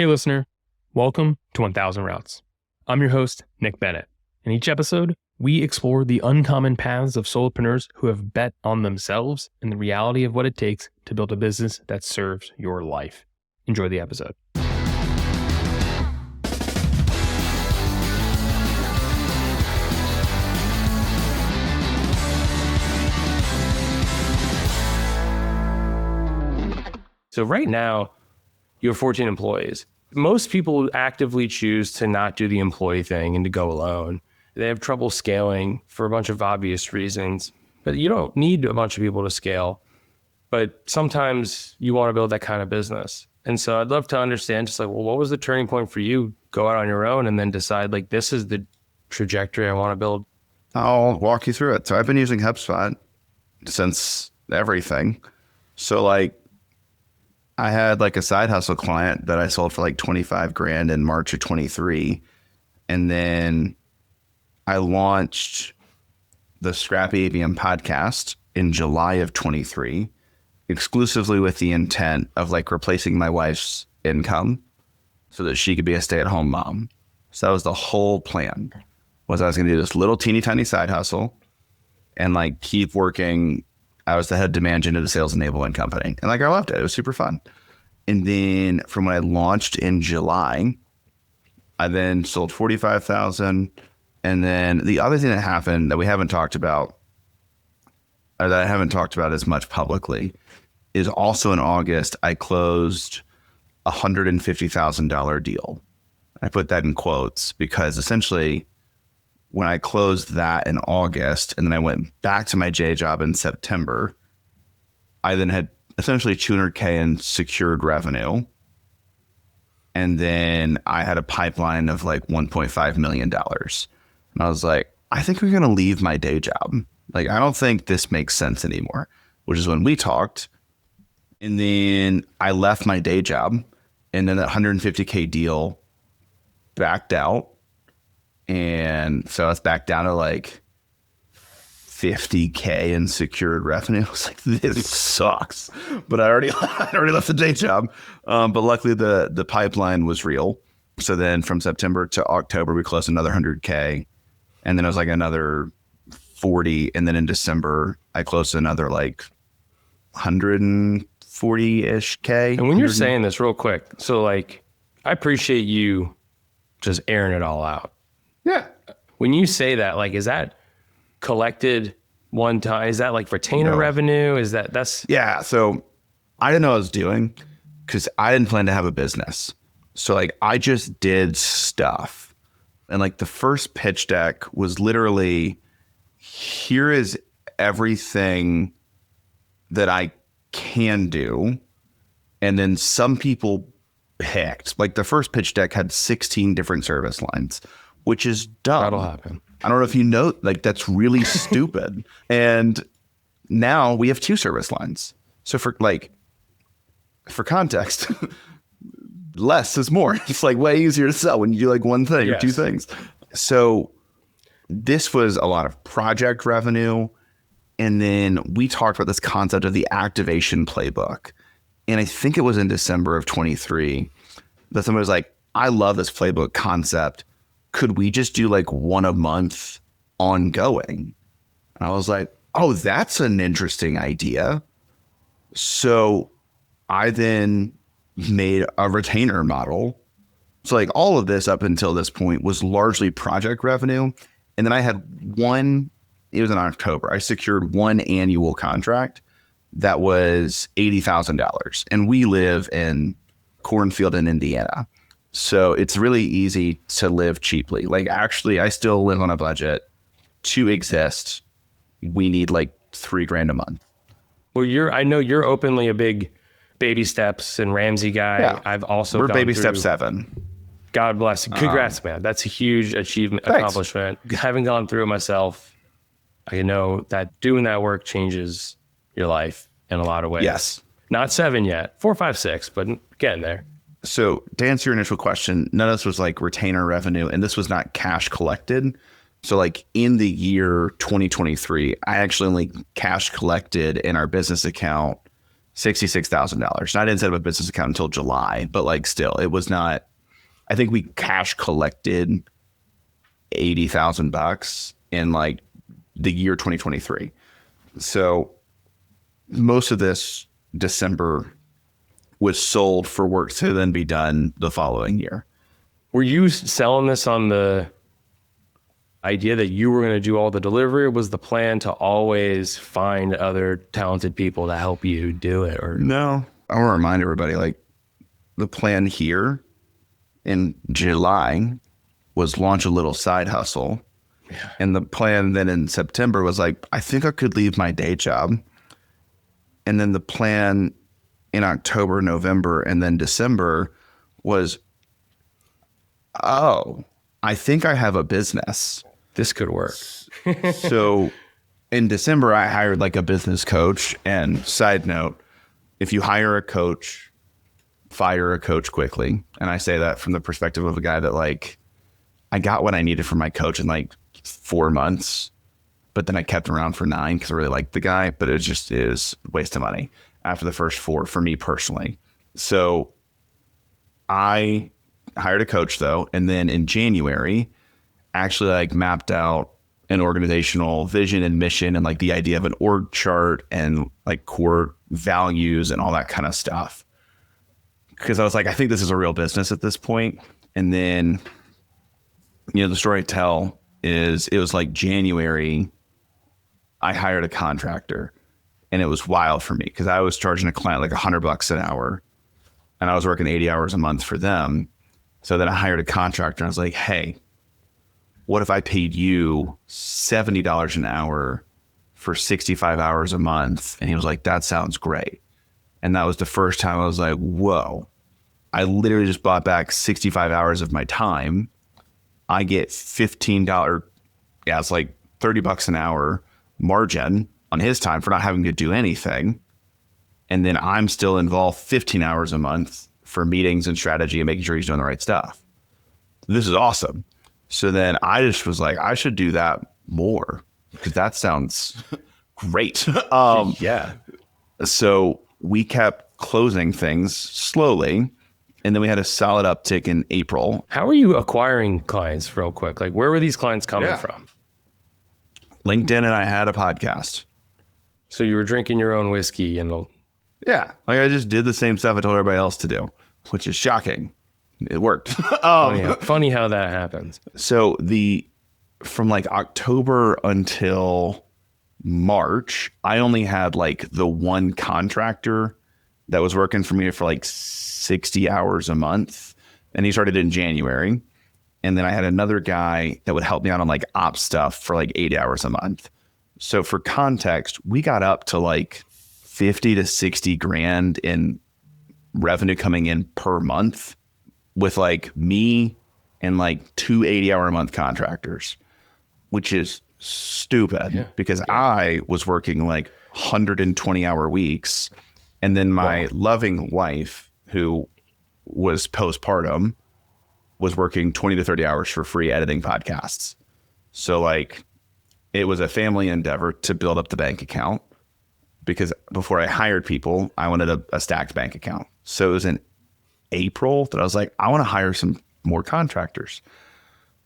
Hey listener, welcome to 1000 Routes. I'm your host, Nick Bennett. In each episode, we explore the uncommon paths of solopreneurs who have bet on themselves and the reality of what it takes to build a business that serves your life. Enjoy the episode. So right now, you have 14 employees. Most people actively choose to not do the employee thing and to go alone. They have trouble scaling for a bunch of obvious reasons, but you don't need a bunch of people to scale. But sometimes you want to build that kind of business. And so I'd love to understand just like, well, what was the turning point for you? Go out on your own and then decide like, this is the trajectory I want to build. I'll walk you through it. So I've been using HubSpot since everything. So like, I had like a side hustle client that I sold for like 25 grand in March of 23. And then I launched the Scrappy ABM podcast in July of 23, exclusively with the intent of like replacing my wife's income so that she could be a stay-at-home mom. So that was the whole plan, was I was going to do this little teeny tiny side hustle and like keep working. I was the head demand gen of the sales enablement company. And like, I loved it. It was super fun. And then from when I launched in July, I then sold 45,000. And then the other thing that happened that we haven't talked about, or that I haven't talked about as much publicly, is also in August, I closed a $150,000 deal. I put that in quotes because essentially when I closed that in August and then I went back to my J job in September, I then had essentially $200K in secured revenue. And then I had a pipeline of like $1.5 million. And I was like, I think we're going to leave my day job. Like, I don't think this makes sense anymore, which is when we talked. And then I left my day job and then that $150K deal backed out. And so it's back down to like $50K in secured revenue. I was like, this sucks. But I already left the day job. But luckily the pipeline was real. So then from September to October, we closed another 100K. And then it was like another 40. And then in December, I closed another like 140-ish K. And when you're saying this real quick, so like, I appreciate you just airing it all out. Yeah. When you say that, like, is that collected one time? Is that like retainer revenue? Is that's... Yeah. So I didn't know what I was doing because I didn't plan to have a business. So like, I just did stuff. And like the first pitch deck was literally, here is everything that I can do. And then some people picked, like the first pitch deck had 16 different service lines, which is dumb. That'll happen. I don't know if you know, like that's really stupid. And now we have 2 service lines. So for context, less is more. It's like way easier to sell when you do like one thing or 2 things. So this was a lot of project revenue. And then we talked about this concept of the activation playbook. And I think it was in December of 23 that somebody was like, I love this playbook concept. Could we just do like one a month ongoing? And I was like, oh, that's an interesting idea. So I then made a retainer model. So like all of this up until this point was largely project revenue. And then I had it was in October, I secured one annual contract that was $80,000. And we live in Cornfield in Indiana. So it's really easy to live cheaply. Like actually, I still live on a budget. To exist, we need like $3,000 a month. Well, I know you're openly a big baby steps and Ramsey guy. Yeah. I've also We're baby step 7. God bless you. Congrats, man. That's a huge accomplishment. Having gone through it myself, I know that doing that work changes your life in a lot of ways. Yes. Not 7 yet, 4, 5, 6, but getting there. So to answer your initial question, none of this was like retainer revenue, and this was not cash collected. So like in the year 2023, I actually only cash collected in our business account $66,000. And I didn't set up a business account until July, but like still, it was not, I think we cash collected $80,000 in like the year 2023. So most of this December was sold for work to then be done the following year. Were you selling this on the idea that you were going to do all the delivery, or was the plan to always find other talented people to help you do it? Or no, I want to remind everybody, like the plan here in July was launch a little side hustle. Yeah. And the plan then in September was like, I think I could leave my day job. And then the plan in October, November, and then December was, oh, I think I have a business. This could work. So in December, I hired like a business coach. And side note, if you hire a coach, fire a coach quickly. And I say that from the perspective of a guy that like, I got what I needed from my coach in like 4 months, but then I kept him around for 9 because I really liked the guy, but it just is a waste of money after the first 4 for me personally. So I hired a coach though. And then in January, actually like mapped out an organizational vision and mission and like the idea of an org chart and like core values and all that kind of stuff. Because I was like, I think this is a real business at this point. And then, you know, the story I tell is it was like January, I hired a contractor and it was wild for me because I was charging a client like $100 an hour and I was working 80 hours a month for them. So then I hired a contractor and I was like, hey, what if I paid you $70 an hour for 65 hours a month? And he was like, that sounds great. And that was the first time I was like, whoa, I literally just bought back 65 hours of my time. I get $15. Yeah, it's like $30 an hour margin on his time for not having to do anything. And then I'm still involved 15 hours a month for meetings and strategy and making sure he's doing the right stuff. This is awesome. So then I just was like, I should do that more because that sounds great. Yeah. So we kept closing things slowly. And then we had a solid uptick in April. How are you acquiring clients real quick? Like where were these clients coming from? LinkedIn and I had a podcast. So you were drinking your own whiskey and yeah, like I just did the same stuff I told everybody else to do, which is shocking. It worked. Funny how that happens. So from like October until March, I only had like the one contractor that was working for me for like 60 hours a month. And he started in January. And then I had another guy that would help me out on like ops stuff for like 8 hours a month. So for context, we got up to like 50 to 60 grand in revenue coming in per month with like me and like 2 80-hour a month contractors, which is stupid because I was working like 120-hour weeks. And then my loving wife, who was postpartum, was working 20 to 30 hours for free editing podcasts. So like it was a family endeavor to build up the bank account because before I hired people, I wanted a stacked bank account. So it was in April that I was like, I want to hire some more contractors.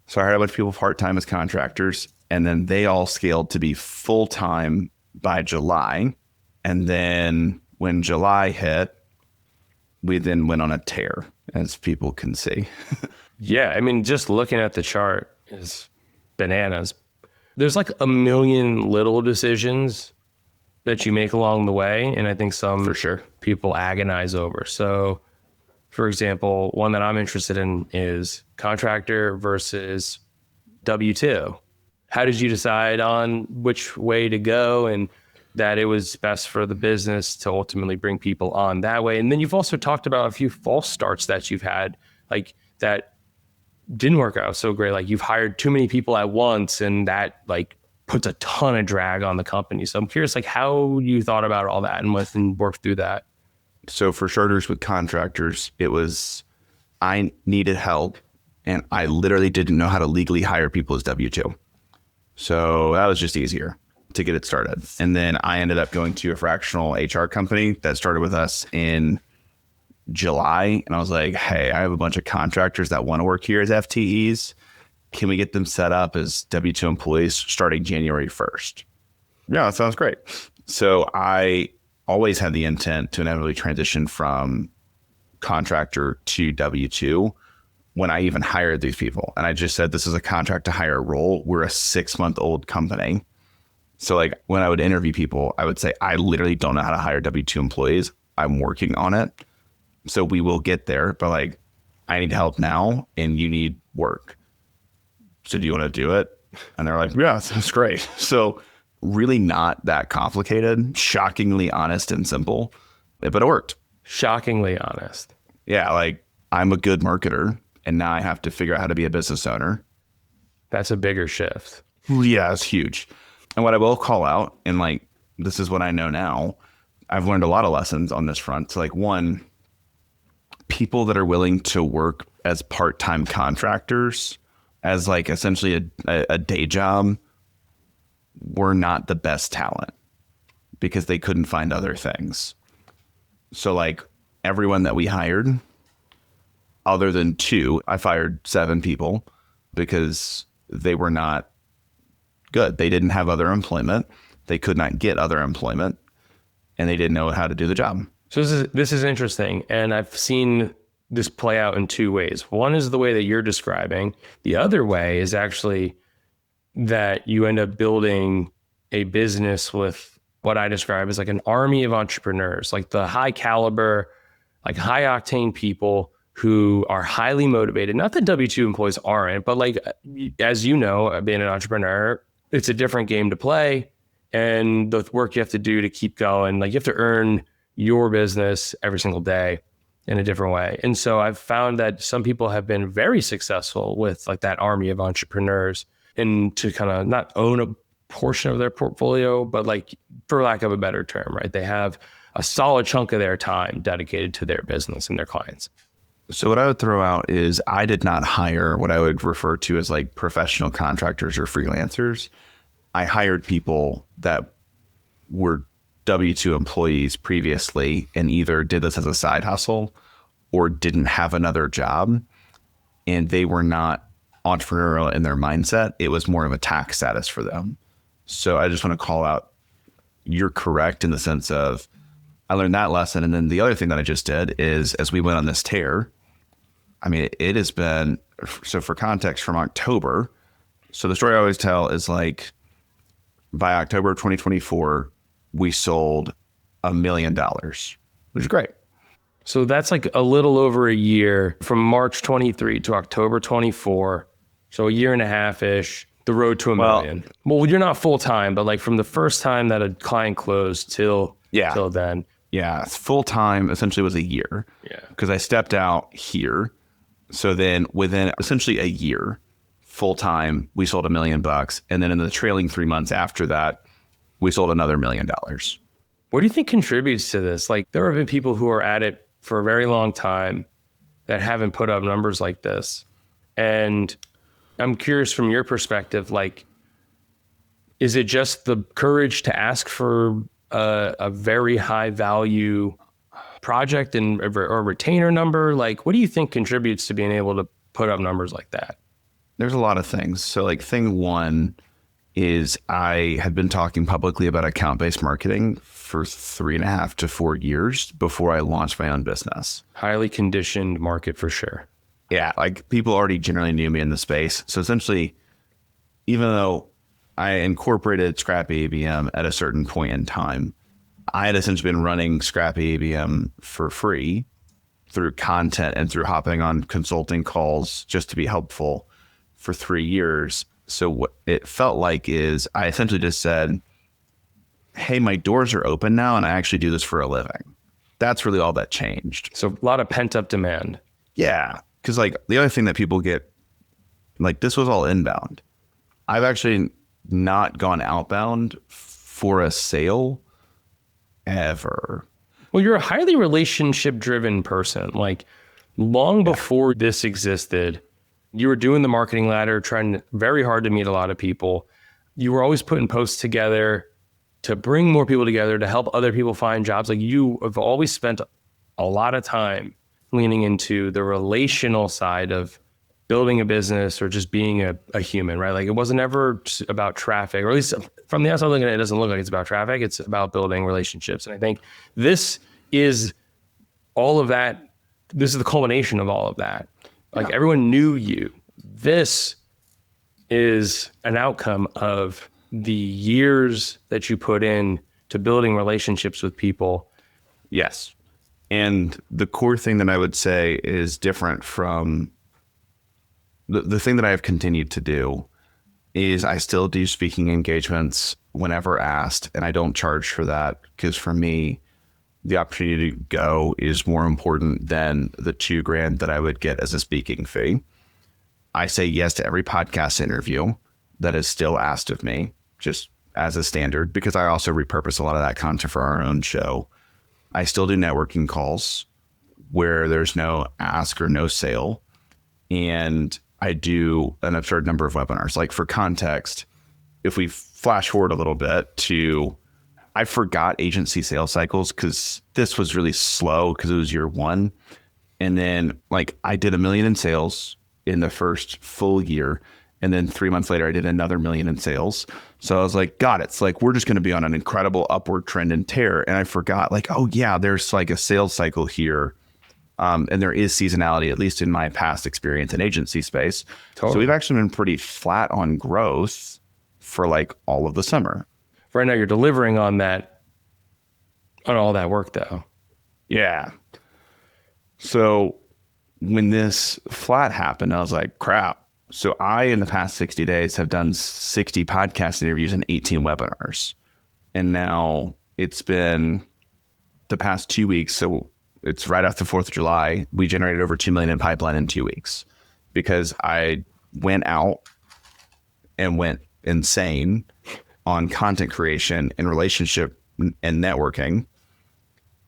So I hired a bunch of people part-time as contractors, and then they all scaled to be full-time by July. And then when July hit, we then went on a tear, as people can see. Yeah, I mean, just looking at the chart is bananas. There's like a million little decisions that you make along the way, and I think some for sure people agonize over. So, for example, one that I'm interested in is contractor versus W-2. How did you decide on which way to go and that it was best for the business to ultimately bring people on that way? And then you've also talked about a few false starts that you've had, like that didn't work out so great. Like you've hired too many people at once and that like puts a ton of drag on the company. So I'm curious, like how you thought about all that and worked through that. So for starters with contractors, it was, I needed help and I literally didn't know how to legally hire people as W-2. So that was just easier to get it started. And then I ended up going to a fractional HR company that started with us in July. And I was like, hey, I have a bunch of contractors that want to work here as FTEs. Can we get them set up as W-2 employees starting January 1st? Yeah, that sounds great. So I always had the intent to inevitably transition from contractor to W-2 when I even hired these people. And I just said, this is a contract to hire role. We're a 6-month-old company. So like when I would interview people, I would say, I literally don't know how to hire W-2 employees. I'm working on it. So we will get there, but like, I need help now and you need work. So do you want to do it? And they're like, yeah, that's great. So really not that complicated, shockingly honest and simple, but it worked. Shockingly honest. Yeah. Like I'm a good marketer and now I have to figure out how to be a business owner. That's a bigger shift. Yeah, it's huge. And what I will call out, and like, this is what I know now, I've learned a lot of lessons on this front. So like one, people that are willing to work as part-time contractors as like essentially a day job were not the best talent because they couldn't find other things. So like everyone that we hired, other than 2, I fired 7 people because they were not good. They didn't have other employment. They could not get other employment and they didn't know how to do the job. So this is interesting. And I've seen this play out in 2 ways. One is the way that you're describing. The other way is actually that you end up building a business with what I describe as like an army of entrepreneurs, like the high caliber, like high octane people who are highly motivated. Not that W-2 employees aren't, but like, as you know, being an entrepreneur, it's a different game to play. And the work you have to do to keep going, like you have to earn your business every single day in a different way. And so I've found that some people have been very successful with like that army of entrepreneurs and to kind of not own a portion of their portfolio, but like, for lack of a better term, right? They have a solid chunk of their time dedicated to their business and their clients. So what I would throw out is I did not hire what I would refer to as like professional contractors or freelancers. I hired people that were W-2 employees previously and either did this as a side hustle or didn't have another job. And they were not entrepreneurial in their mindset. It was more of a tax status for them. So I just want to call out, you're correct in the sense of I learned that lesson. And then the other thing that I just did is as we went on this tear, I mean, it has been, so for context from October. So the story I always tell is like by October of 2024, we sold $1 million, which is great. So that's like a little over a year from March 23 to October 24. So a year and a half-ish, the road to $1 million. Well, you're not full-time, but like from the first time that a client closed till then. Yeah, full-time essentially was a year. Yeah. Because I stepped out here. So then within essentially a year, full-time, we sold $1 million. And then in the trailing 3 months after that, we sold another $1 million. What do you think contributes to this? Like there have been people who are at it for a very long time that haven't put up numbers like this. And I'm curious from your perspective, like, is it just the courage to ask for a very high value project and or retainer number? Like, what do you think contributes to being able to put up numbers like that? There's a lot of things. So like thing one is I had been talking publicly about account-based marketing for 3.5 to 4 years before I launched my own business. Highly conditioned market for sure. Yeah, like people already generally knew me in the space. So essentially, even though I incorporated Scrappy ABM at a certain point in time, I had essentially been running Scrappy ABM for free through content and through hopping on consulting calls just to be helpful for 3 years. So what it felt like is I essentially just said, hey, my doors are open now and I actually do this for a living. That's really all that changed. So a lot of pent up demand. Yeah. Because like the other thing that people get, like this was all inbound. I've actually not gone outbound for a sale ever. Well, you're a highly relationship driven person. Like long before this existed, you were doing the marketing ladder, trying very hard to meet a lot of people. you were always putting posts together to bring more people together, to help other people find jobs. Like you have always spent a lot of time leaning into the relational side of building a business or just being a human, right? Like it wasn't ever about traffic, or at least from the outside looking at it, it doesn't look like it's about traffic. It's about building relationships. And I think this is all of that. This is the culmination of all of that. Like everyone knew you. This is an outcome of the years that you put in to building relationships with people. Yes. And the core thing that I would say is different from the thing that I have continued to do is I still do speaking engagements whenever asked, and I don't charge for that because for me, the opportunity to go is more important than the $2,000 that I would get as a speaking fee. I say yes to every podcast interview that is still asked of me, just as a standard, because I also repurpose a lot of that content for our own show. I still do networking calls where there's no ask or no sale. And I do an absurd number of webinars. Like for context, if we flash forward a little bit to, I forgot agency sales cycles because this was really slow because it was year one. And then like I did $1 million in sales in the first full year. And then 3 months later, I did another $1 million in sales. So I was like, God, it's like, we're just going to be on an incredible upward trend and tear. And I forgot like, oh yeah, there's like a sales cycle here. And there is seasonality, at least in my past experience in agency space. Totally. So we've actually been pretty flat on growth for like all of the summer. Right now you're delivering on that, on all that work though. Yeah. So when this flat happened, I was like, crap. So I, in the past 60 days, have done 60 podcast interviews and 18 webinars. And now it's been the past 2 weeks. So it's right after the 4th of July. We generated over 2 million in pipeline in 2 weeks because I went out and went insane on content creation and relationship and networking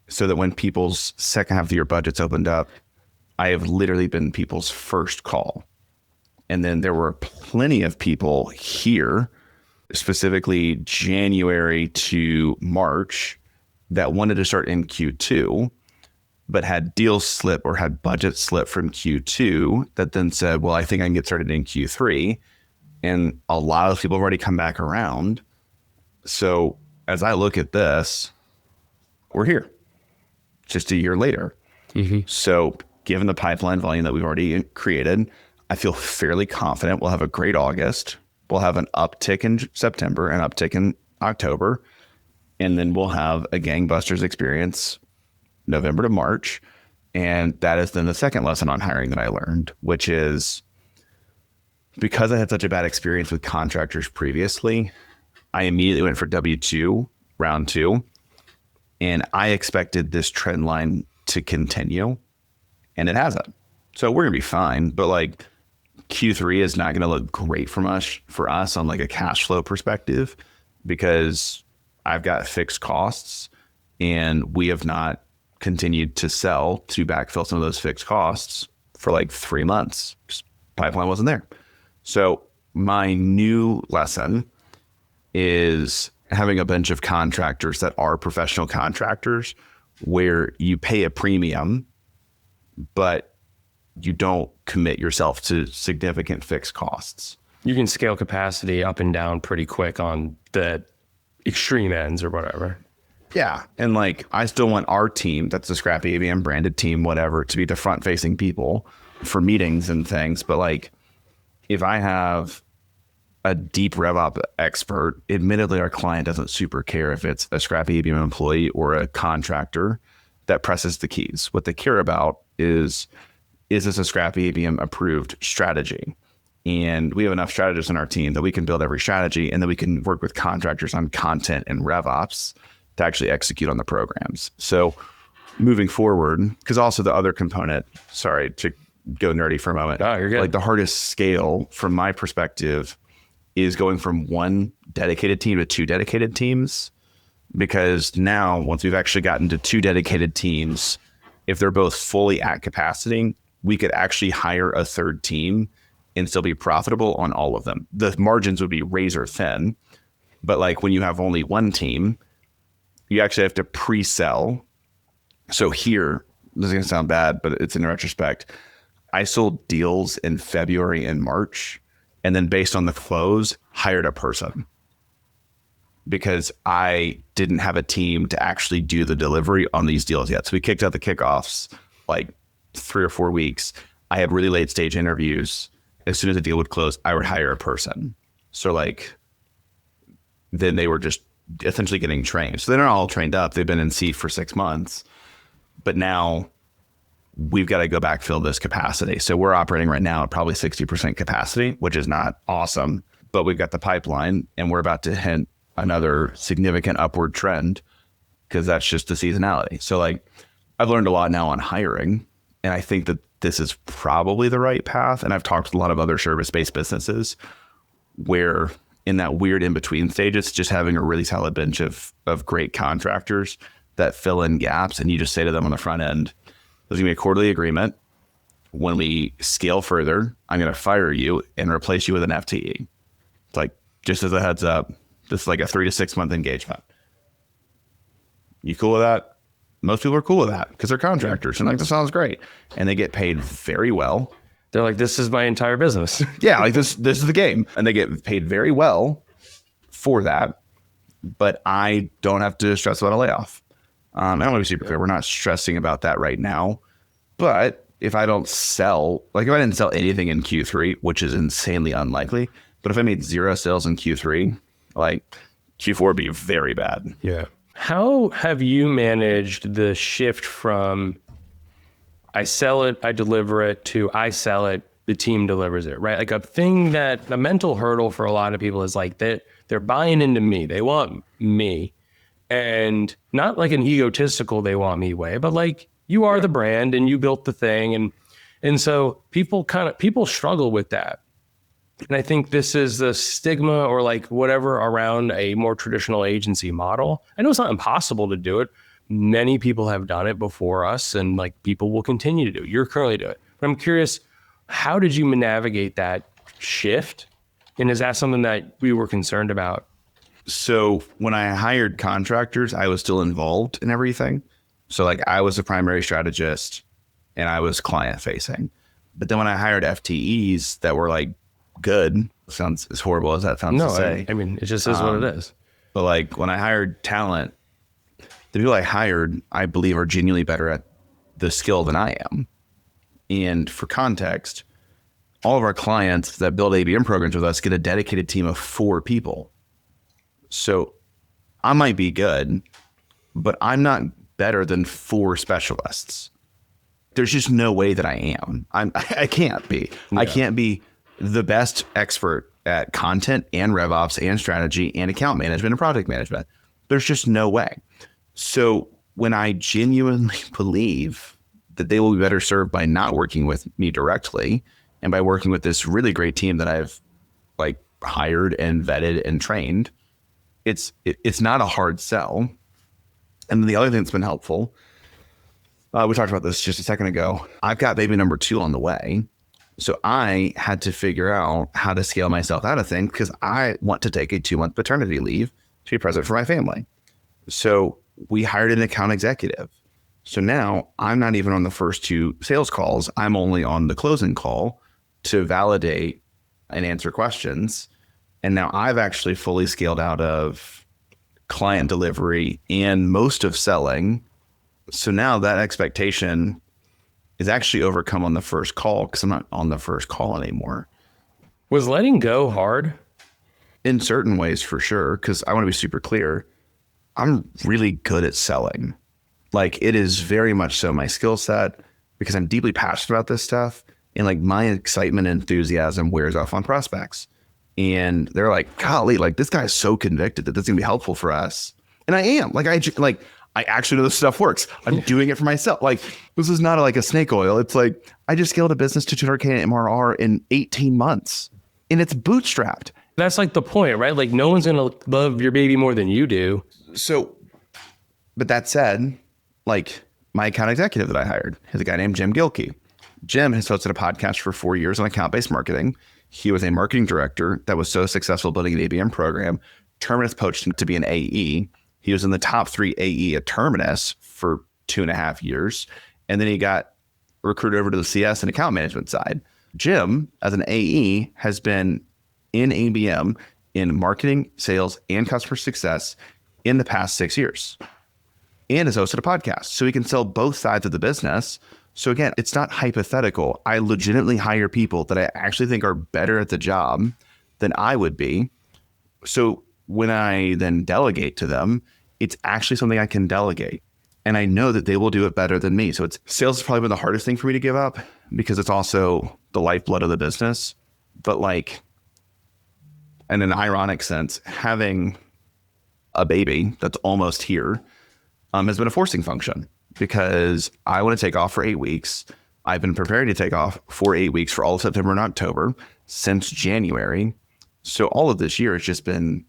so that when people's second half of the year budgets opened up, I have literally been people's first call. And then there were plenty of people here, specifically January to March, that wanted to start in Q2, but had deals slip or had budget slip from Q2 that then said, well, I think I can get started in Q3. And a lot of people have already come back around. So as I look at this, we're here just a year later. Mm-hmm. So given the pipeline volume that we've already created, I feel fairly confident we'll have a great August. We'll have an uptick in September, an uptick in October, and then we'll have a gangbusters experience November to March. And that is then the second lesson on hiring that I learned, which is because I had such a bad experience with contractors previously, I immediately went for W-2 round 2. And I expected this trend line to continue, and it hasn't. So we're going to be fine. But like Q3 is not going to look great for us on like a cash flow perspective because I've got fixed costs and we have not continued to sell to backfill some of those fixed costs for like 3 months. Just pipeline wasn't there. So my new lesson is having a bunch of contractors that are professional contractors where you pay a premium, but you don't commit yourself to significant fixed costs. You can scale capacity up and down pretty quick on the extreme ends or whatever. Yeah. And like, I still want our team, that's the Scrappy ABM branded team, whatever, to be the front facing people for meetings and things. But like, if I have a deep RevOps expert, admittedly, our client doesn't super care if it's a Scrappy ABM employee or a contractor that presses the keys. What they care about is this a Scrappy ABM approved strategy? And we have enough strategists on our team that we can build every strategy, and then we can work with contractors on content and RevOps to actually execute on the programs. So moving forward, because also the other component, sorry to go nerdy for a moment. Oh, you're good. Like the hardest scale from my perspective is going from one dedicated team to 2 dedicated teams. Because now once we've actually gotten to 2 dedicated teams, if they're both fully at capacity, we could actually hire a third team and still be profitable on all of them. The margins would be razor thin, but like when you have only one team, you actually have to pre-sell. So here, this is going to sound bad, but it's in retrospect. I sold deals in February and March, and then based on the close, hired a person because I didn't have a team to actually do the delivery on these deals yet. So we kicked out the kickoffs like 3 or 4 weeks. I had really late stage interviews. As soon as the deal would close, I would hire a person. So like, then they were just essentially getting trained. So they're not all trained up. They've been in seat for 6 months, but now we've got to go backfill this capacity. So we're operating right now at probably 60% capacity, which is not awesome, but we've got the pipeline and we're about to hit another significant upward trend because that's just the seasonality. So like, I've learned a lot now on hiring, and I think that this is probably the right path. And I've talked to a lot of other service-based businesses where in that weird in-between stages, just having a really solid bench of great contractors that fill in gaps. And you just say to them on the front end, there's gonna be a quarterly agreement. When we scale further, I'm gonna fire you and replace you with an FTE. It's like, just as a heads up, this is like a 3 to 6 month engagement. You cool with that? Most people are cool with that because they're contractors and like, this sounds great. And they get paid very well. They're like, this is my entire business. Yeah, like this is the game. And they get paid very well for that. But I don't have to stress about a layoff. I want to be super clear. We're not stressing about that right now. But if I don't sell, like if I didn't sell anything in Q3, which is insanely unlikely, but if I made 0 sales in Q3, like Q4 would be very bad. Yeah. How have you managed the shift from I sell it, I deliver it, to I sell it, the team delivers it, right? Like a mental hurdle for a lot of people is like they're buying into me. They want me. And not like an egotistical they want me way, but like you are the brand and you built the thing. And so people struggle with that. And I think this is the stigma or like whatever around a more traditional agency model. I know it's not impossible to do it. Many people have done it before us, and like people will continue to do it. You're currently doing it. But I'm curious, how did you navigate that shift? And is that something that we were concerned about? So when I hired contractors, I was still involved in everything. So like I was a primary strategist and I was client facing. But then when I hired FTEs that were like good, sounds as horrible as that sounds to say. I mean, it just is what it is. But like when I hired talent, the people I hired, I believe, are genuinely better at the skill than I am. And for context, all of our clients that build ABM programs with us get a dedicated team of 4 people. So I might be good, but I'm not better than 4 specialists. There's just no way that I am. I can't be. Yeah. I can't be the best expert at content and RevOps and strategy and account management and project management. There's just no way. So when I genuinely believe that they will be better served by not working with me directly and by working with this really great team that I've like hired and vetted and trained, it's not a hard sell. And then the other thing that's been helpful, we talked about this just a second ago. I've got baby number 2 on the way. So I had to figure out how to scale myself out of things because I want to take a 2-month paternity leave to be present for my family. So we hired an account executive. So now I'm not even on the first 2 sales calls. I'm only on the closing call to validate and answer questions. And now I've actually fully scaled out of client delivery and most of selling. So now that expectation is actually overcome on the first call because I'm not on the first call anymore. Was letting go hard? In certain ways, for sure, because I want to be super clear. I'm really good at selling. Like it is very much so my skill set because I'm deeply passionate about this stuff. And like my excitement and enthusiasm wears off on prospects. And they're like, golly, like this guy's so convicted that this is gonna be helpful for us. And I am. I actually know this stuff works. I'm doing it for myself. Like this is not like a snake oil. It's like I just scaled a business to 200K in MRR in 18 months and it's bootstrapped. That's like the point, right? Like no one's going to love your baby more than you do. So, but that said, like my account executive that I hired is a guy named Jim Gilkey. Jim has hosted a podcast for 4 years on account-based marketing. He was a marketing director that was so successful building an ABM program. Terminus poached him to be an AE. He was in the top 3 AE at Terminus for 2.5 years. And then he got recruited over to the CS and account management side. Jim, as an AE, has been in ABM in marketing, sales, and customer success in the past 6 years, and has hosted a podcast. So he can sell both sides of the business. So again, it's not hypothetical. I legitimately hire people that I actually think are better at the job than I would be. So when I then delegate to them, it's actually something I can delegate. And I know that they will do it better than me. So sales has probably been the hardest thing for me to give up because it's also the lifeblood of the business. But like, in an ironic sense, having a baby that's almost here has been a forcing function because I want to take off for 8 weeks. I've been preparing to take off for 8 weeks for all of September and October since January. So all of this year has just been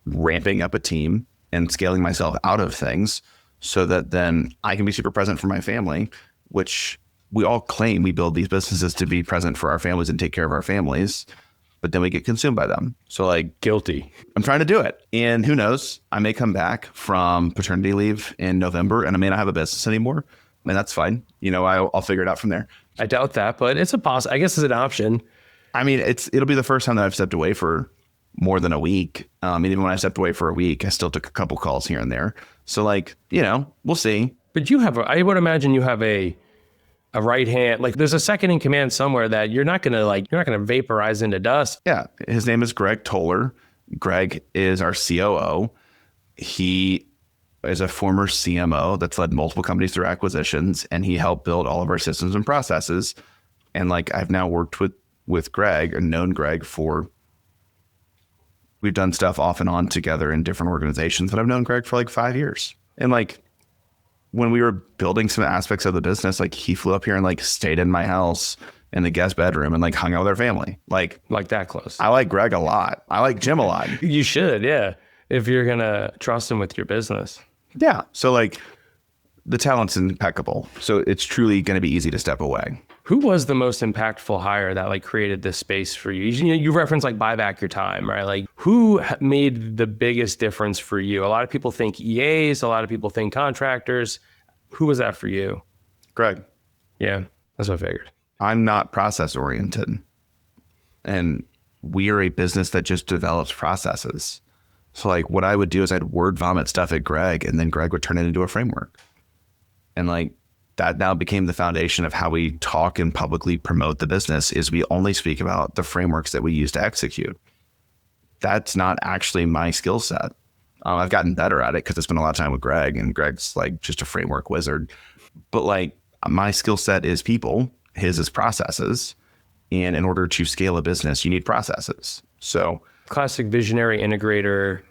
ramping up a team and scaling myself out of things so that then I can be super present for my family, which we all claim we build these businesses to be present for our families and take care of our families, but then we get consumed by them. So like, Guilty. I'm trying to do it. And who knows, I may come back from paternity leave in November and I may not have a business anymore. And that's fine. You know, I'll figure it out from there. I doubt that, but it's I guess it's an option. I mean, it'll be the first time that I've stepped away for more than a week. And even when I stepped away for a week, I still took a couple calls here and there. So like, you know, we'll see. But I would imagine you have a right hand, like there's a second in command somewhere that you're not going to vaporize into dust. Yeah. His name is Greg Toller. Greg is our COO. He is a former CMO that's led multiple companies through acquisitions, and he helped build all of our systems and processes. And like, I've now worked with Greg and known Greg we've done stuff off and on together in different organizations, but I've known Greg for like 5 years. And like, when we were building some aspects of the business, like he flew up here and like stayed in my house in the guest bedroom and like hung out with our family. Like that close. I like Greg a lot. I like Jim a lot. You should, yeah. If you're going to trust him with your business. Yeah. So like the talent's impeccable. So it's truly going to be easy to step away. Who was the most impactful hire that like created this space for you? You reference like buy back your time, right? Like who made the biggest difference for you? A lot of people think EAs, a lot of people think contractors. Who was that for you? Greg. Yeah, that's what I figured. I'm not process oriented. And we are a business that just develops processes. So like what I would do is I'd word vomit stuff at Greg and then Greg would turn it into a framework. And like, that now became the foundation of how we talk and publicly promote the business is we only speak about the frameworks that we use to execute. That's not actually my skill set. I've gotten better at it because I spent a lot of time with Greg, and Greg's like just a framework wizard. But like my skill set is people, his is processes. And in order to scale a business, you need processes. So classic visionary integrator.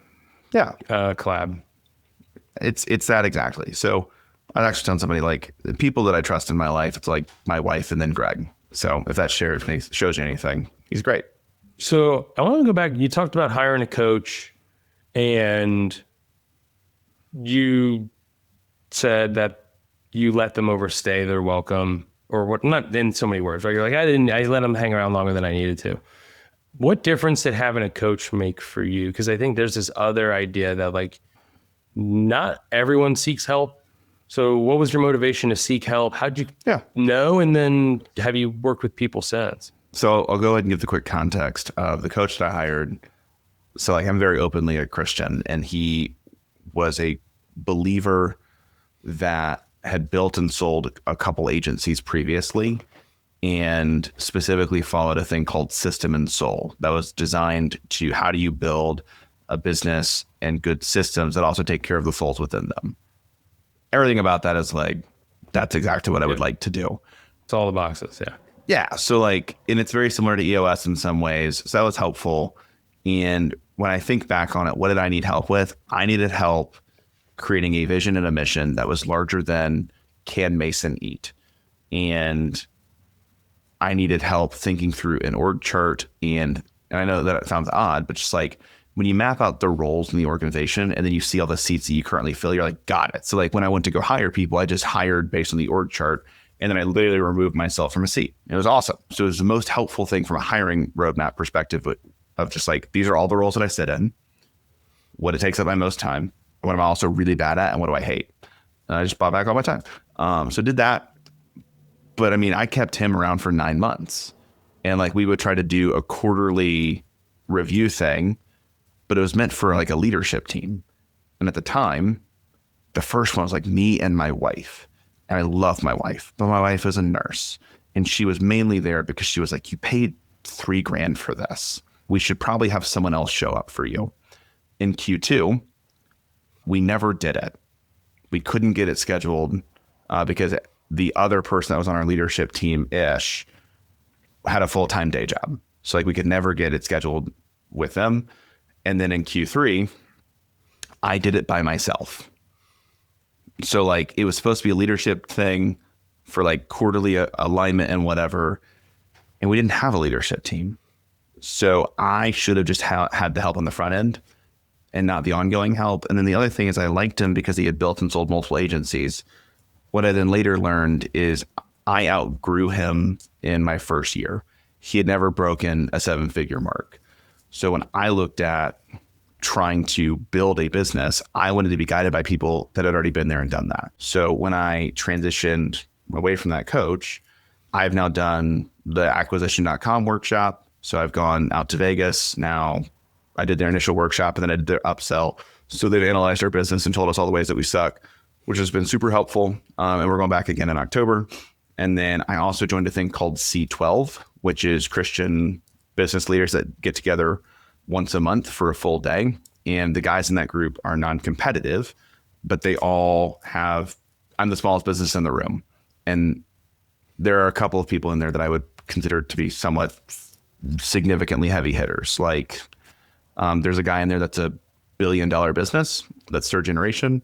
Yeah. Collab. It's that exactly. So I'd actually tell somebody like the people that I trust in my life, it's like my wife and then Greg. So if that shows you anything, he's great. So I want to go back. You talked about hiring a coach and you said that you let them overstay their welcome or what, not in so many words, right? You're like, I let them hang around longer than I needed to. What difference did having a coach make for you? Because I think there's this other idea that like not everyone seeks help. So what was your motivation to seek help? How'd you know? And then have you worked with people since? So I'll go ahead and give the quick context of the coach that I hired. So like I'm very openly a Christian, and he was a believer that had built and sold a couple agencies previously and specifically followed a thing called System and Soul that was designed to how do you build a business and good systems that also take care of the souls within them. Everything about that is like, that's exactly what I would like to do. It's all the boxes. Yeah. Yeah. So like, and it's very similar to EOS in some ways. So that was helpful. And when I think back on it, what did I need help with? I needed help creating a vision and a mission that was larger than can Mason eat? And I needed help thinking through an org chart. And I know that it sounds odd, but just like, when you map out the roles in the organization and then you see all the seats that you currently fill, you're like, got it. So like when I went to go hire people, I just hired based on the org chart. And then I literally removed myself from a seat. It was awesome. So it was the most helpful thing from a hiring roadmap perspective, but of just like, these are all the roles that I sit in, what it takes up my most time, what am I also really bad at, and what do I hate? And I just bought back all my time. So did that. But I mean, I kept him around for 9 months, and like we would try to do a quarterly review thing, but it was meant for like a leadership team. And at the time, the first one was like me and my wife. And I love my wife, but my wife is a nurse, and she was mainly there because she was like, you paid $3,000 for this. We should probably have someone else show up for you. In Q2, we never did it. We couldn't get it scheduled because the other person that was on our leadership team-ish had a full-time day job. So like we could never get it scheduled with them. And then in Q3, I did it by myself. So like it was supposed to be a leadership thing for like quarterly alignment and whatever. And we didn't have a leadership team. So I should have just had the help on the front end and not the ongoing help. And then the other thing is I liked him because he had built and sold multiple agencies. What I then later learned is I outgrew him in my first year. He had never broken a 7-figure mark. So when I looked at trying to build a business, I wanted to be guided by people that had already been there and done that. So when I transitioned away from that coach, I've now done the acquisition.com workshop. So I've gone out to Vegas. Now I did their initial workshop and then I did their upsell. So they've analyzed our business and told us all the ways that we suck, which has been super helpful. And we're going back again in October. And then I also joined a thing called C12, which is Christian business leaders that get together once a month for a full day. And the guys in that group are non-competitive, but they all have, I'm the smallest business in the room. And there are a couple of people in there that I would consider to be somewhat significantly heavy hitters. Like there's a guy in there that's a $1 billion business, that's third generation.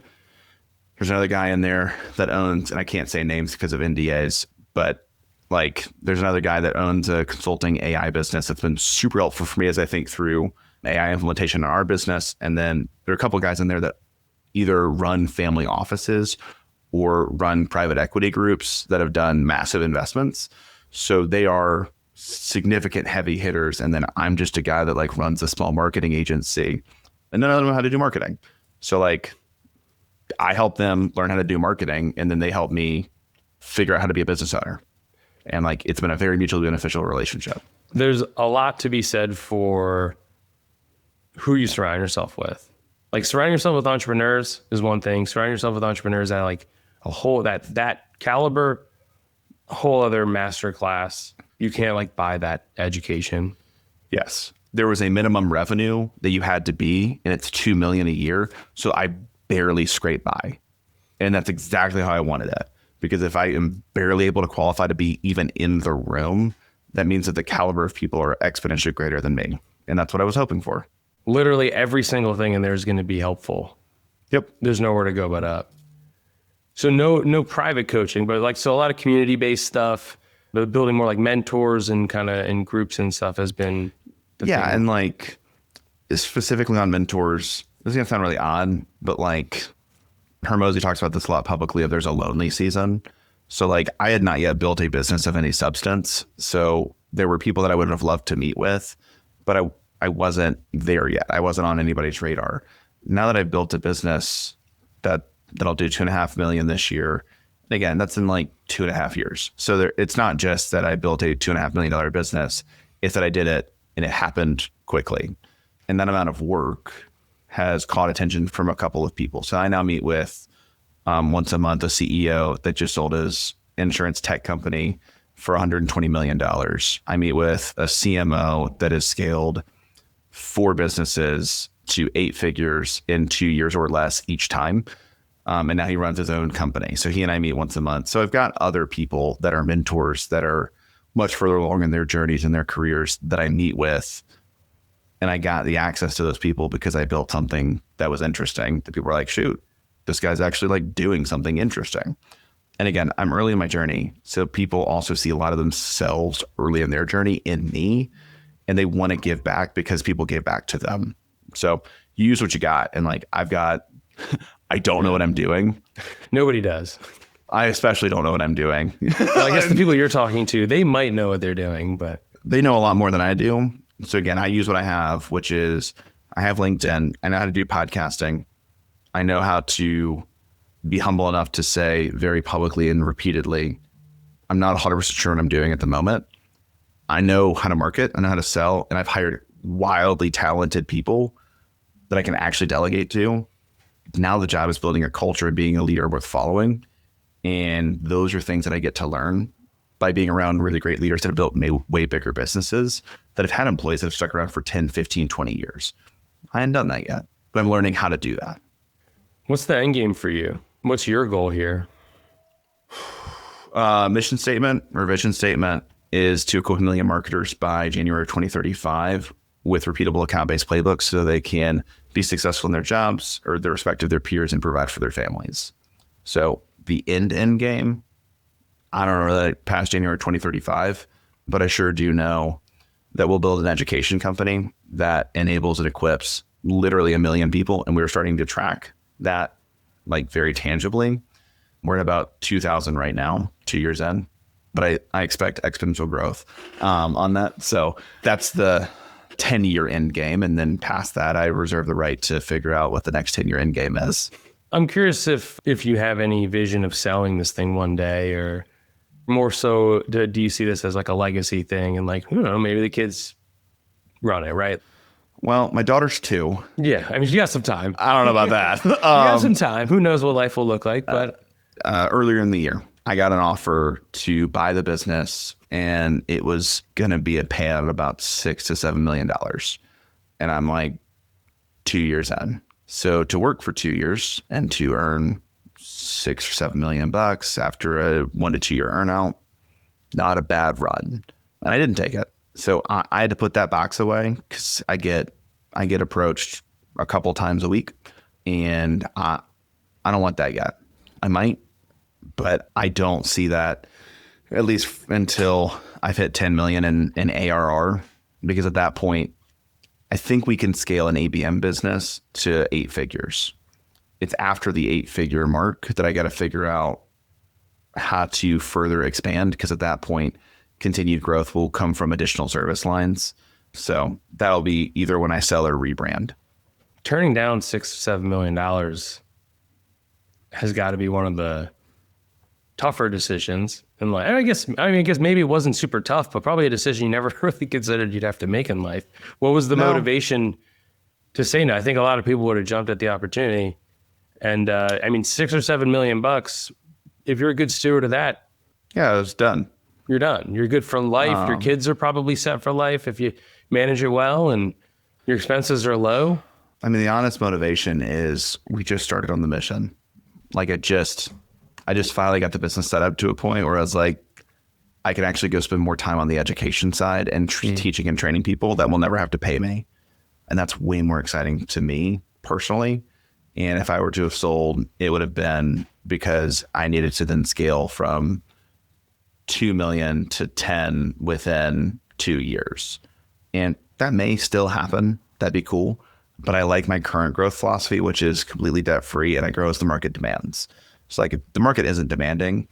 There's another guy in there that owns, and I can't say names because of NDAs, but like there's another guy that owns a consulting AI business that's been super helpful for me as I think through AI implementation in our business. And then there are a couple of guys in there that either run family offices or run private equity groups that have done massive investments. So they are significant heavy hitters. And then I'm just a guy that like runs a small marketing agency, and none of them know how to do marketing. So like I help them learn how to do marketing, and then they help me figure out how to be a business owner. And like, it's been a very mutually beneficial relationship. There's a lot to be said for who you surround yourself with. Like surrounding yourself with entrepreneurs is one thing. Surrounding yourself with entrepreneurs at like a whole, that caliber, a whole other masterclass. You can't like buy that education. Yes. There was a minimum revenue that you had to be, and it's $2 million a year. So I barely scrape by. And that's exactly how I wanted it. Because if I am barely able to qualify to be even in the room, that means that the caliber of people are exponentially greater than me. And that's what I was hoping for. Literally every single thing in there is going to be helpful. Yep. There's nowhere to go but up. So no private coaching, but like, so a lot of community-based stuff, but building more like mentors and kind of in groups and stuff has been the thing. And like specifically on mentors, this is going to sound really odd, but like Hermosi talks about this a lot publicly, there's a lonely season. So like I had not yet built a business of any substance. So there were people that I would have loved to meet with, but I wasn't there yet. I wasn't on anybody's radar. Now that I've built a business that I'll do 2.5 million this year. Again, that's in like 2.5 years. So it's not just that I built a $2.5 million business. It's that I did it and it happened quickly. And that amount of work has caught attention from a couple of people. So I now meet with once a month a CEO that just sold his insurance tech company for $120 million. I meet with a CMO that has scaled 4 businesses to 8 figures in 2 years or less each time. And now he runs his own company. So he and I meet once a month. So I've got other people that are mentors that are much further along in their journeys and their careers that I meet with. And I got the access to those people because I built something that was interesting. That people were like, shoot, this guy's actually like doing something interesting. And again, I'm early in my journey. So people also see a lot of themselves early in their journey in me, and they want to give back because people gave back to them. So you use what you got. And like, I don't know what I'm doing. Nobody does. I especially don't know what I'm doing. Well, I guess the people you're talking to, they might know what they're doing, but They know a lot more than I do. So again, I use what I have, which is I have LinkedIn. I know how to do podcasting. I know how to be humble enough to say very publicly and repeatedly, I'm not 100% sure what I'm doing at the moment. I know how to market. I know how to sell. And I've hired wildly talented people that I can actually delegate to. Now the job is building a culture and being a leader worth following. And those are things that I get to learn by being around really great leaders that have built way bigger businesses that have had employees that have stuck around for 10, 15, 20 years. I haven't done that yet, but I'm learning how to do that. what's the end game for you? What's your goal here? Mission statement or vision statement is to equip 1 million marketers by January of 2035 with repeatable account-based playbooks so they can be successful in their jobs or the respect of their peers and provide for their families. So the end game, I don't know that past January 2035, but I sure do know that we'll build an education company that enables and equips literally 1 million people. And we're starting to track that like very tangibly. We're at about 2,000 right now, 2 years in, but I expect exponential growth on that. So that's the 10-year end game. And then past that, I reserve the right to figure out what the next 10-year end game is. I'm curious if you have any vision of selling this thing one day, or more so, do you see this as like a legacy thing and like, I don't know, maybe the kids run it, right? Well, my daughter's 2. Yeah, I mean, you got some time. I don't know about that. You got some time. Who knows what life will look like, but... Earlier in the year, I got an offer to buy the business, and it was going to be a payout of about $6 to $7 million. And I'm like 2 years in. So to work for 2 years and to earn $6 or $7 million after a 1 to 2 year earnout, not a bad run. And I didn't take it. So I had to put that box away because I get approached a couple times a week, and I don't want that yet. I might, but I don't see that at least until I've hit 10 million in ARR, because at that point, I think we can scale an ABM business to 8 figures. It's after the 8-figure mark that I got to figure out how to further expand, because at that point, continued growth will come from additional service lines. So that'll be either when I sell or rebrand. Turning down $6 or $7 million has got to be one of the tougher decisions in life. I guess maybe it wasn't super tough, but probably a decision you never really considered you'd have to make in life. What was the motivation to say no? I think a lot of people would have jumped at the opportunity. And I mean, $6 or $7 million, if you're a good steward of that, yeah, it's done. You're done. You're good for life. Your kids are probably set for life if you manage it well and your expenses are low. I mean, the honest motivation is we just started on the mission. Like I just finally got the business set up to a point where I was like, I can actually go spend more time on the education side and teaching and training people that will never have to pay me. And that's way more exciting to me personally. And if I were to have sold, it would have been because I needed to then scale from 2 million to 10 within 2 years. And that may still happen. That'd be cool. But I like my current growth philosophy, which is completely debt free, and I grow as the market demands. It's like if the market isn't demanding,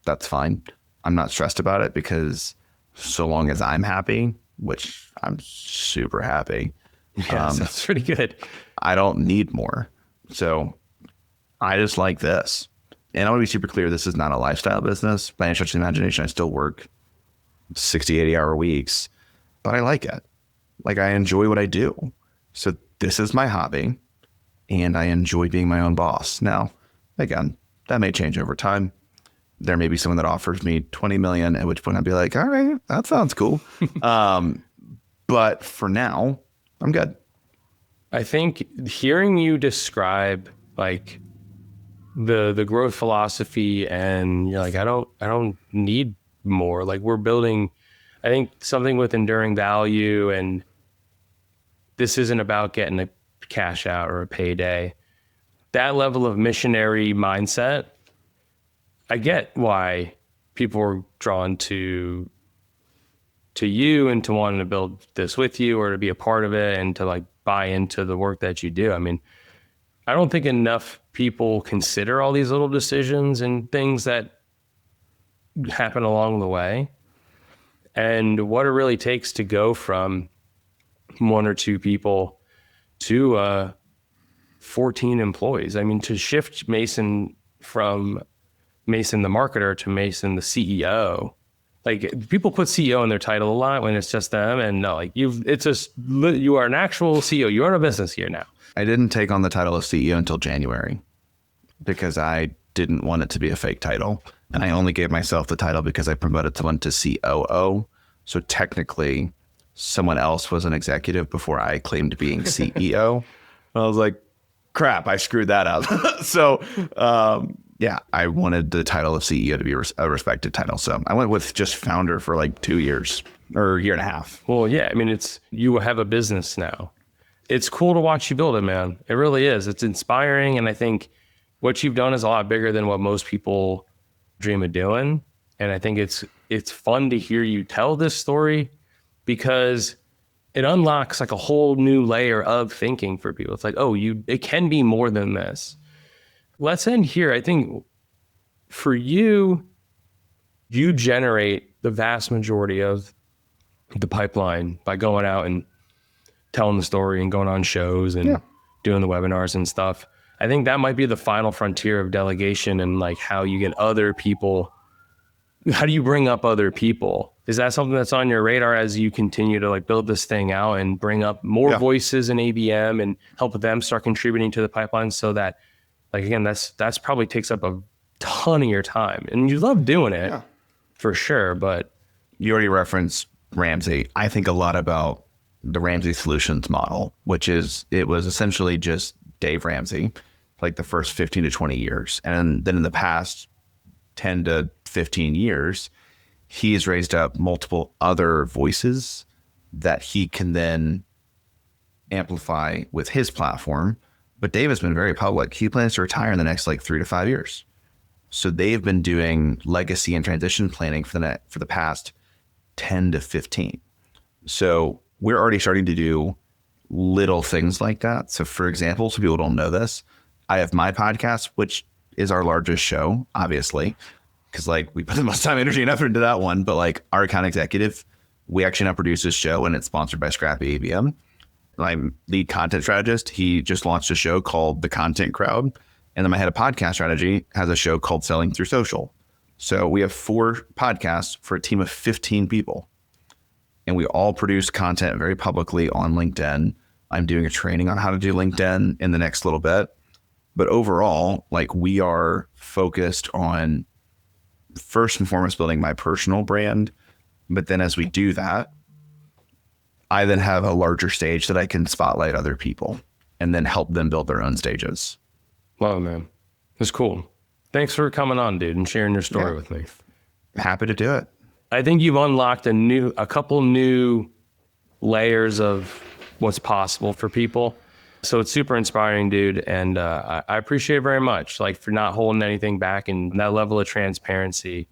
that's fine. I'm not stressed about it, because so long as I'm happy, which I'm super happy. Yeah, that's pretty good. I don't need more. So I just like this. And I want to be super clear, this is not a lifestyle business. By any stretch of the imagination, I still work 60, 80-hour weeks, but I like it. Like I enjoy what I do. So this is my hobby, and I enjoy being my own boss. Now, again, that may change over time. There may be someone that offers me 20 million, at which point I'd be like, all right, that sounds cool. But for now, I'm good. I think hearing you describe like the growth philosophy, and you're like, I don't need more. Like we're building, I think, something with enduring value, and this isn't about getting a cash out or a payday. That level of missionary mindset, I get why people are drawn to you and to wanting to build this with you or to be a part of it and to like buy into the work that you do. I mean, I don't think enough people consider all these little decisions and things that happen along the way, and what it really takes to go from one or two people to 14 employees. I mean, to shift Mason from Mason the marketer to Mason the CEO. Like, people put CEO in their title a lot when it's just them, and no, like you are an actual CEO. You own a business here now. I didn't take on the title of CEO until January because I didn't want it to be a fake title. And I only gave myself the title because I promoted someone to COO. So technically, someone else was an executive before I claimed being CEO. I was like, crap, I screwed that up. So, yeah, I wanted the title of CEO to be a respected title. So I went with just founder for like 2 years or a year and a half. Well, yeah, I mean, you have a business now. It's cool to watch you build it, man. It really is. It's inspiring. And I think what you've done is a lot bigger than what most people dream of doing. And I think it's fun to hear you tell this story because it unlocks like a whole new layer of thinking for people. It's like, oh, it can be more than this. Let's end here. I think for you generate the vast majority of the pipeline by going out and telling the story and going on shows and doing the webinars and stuff. I think that might be the final frontier of delegation and like how you get other people. How do you bring up other people? Is that something that's on your radar as you continue to like build this thing out and bring up more voices in ABM and help them start contributing to the pipeline so that, like, again, that's probably takes up a ton of your time and you love doing it for sure. But you already referenced Ramsey. I think a lot about the Ramsey Solutions model, which is, it was essentially just Dave Ramsey, like the first 15 to 20 years. And then in the past 10 to 15 years, he has raised up multiple other voices that he can then amplify with his platform. But Dave has been very public. He plans to retire in the next like 3 to 5 years. So they've been doing legacy and transition planning for the past 10 to 15. So we're already starting to do little things like that. So for example, so people don't know this, I have my podcast, which is our largest show, obviously, because like we put the most time, energy, and effort into that one. But like our account executive, we actually now produce this show and it's sponsored by Scrappy ABM. My lead content strategist, he just launched a show called The Content Crowd. And then my head of podcast strategy has a show called Selling Through Social. So we have 4 podcasts for a team of 15 people. And we all produce content very publicly on LinkedIn. I'm doing a training on how to do LinkedIn in the next little bit. But overall, like, we are focused on first and foremost building my personal brand. But then as we do that, I then have a larger stage that I can spotlight other people and then help them build their own stages. Wow, man. That's cool. Thanks for coming on, dude, and sharing your story with me. Happy to do it. I think you've unlocked a couple new layers of what's possible for people. So it's super inspiring, dude. And I appreciate it very much, like, for not holding anything back and that level of transparency.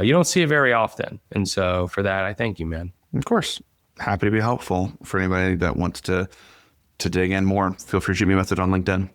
You don't see it very often. And so for that, I thank you, man. Of course. Happy to be helpful for anybody that wants to dig in more. Feel free to shoot me a message on LinkedIn.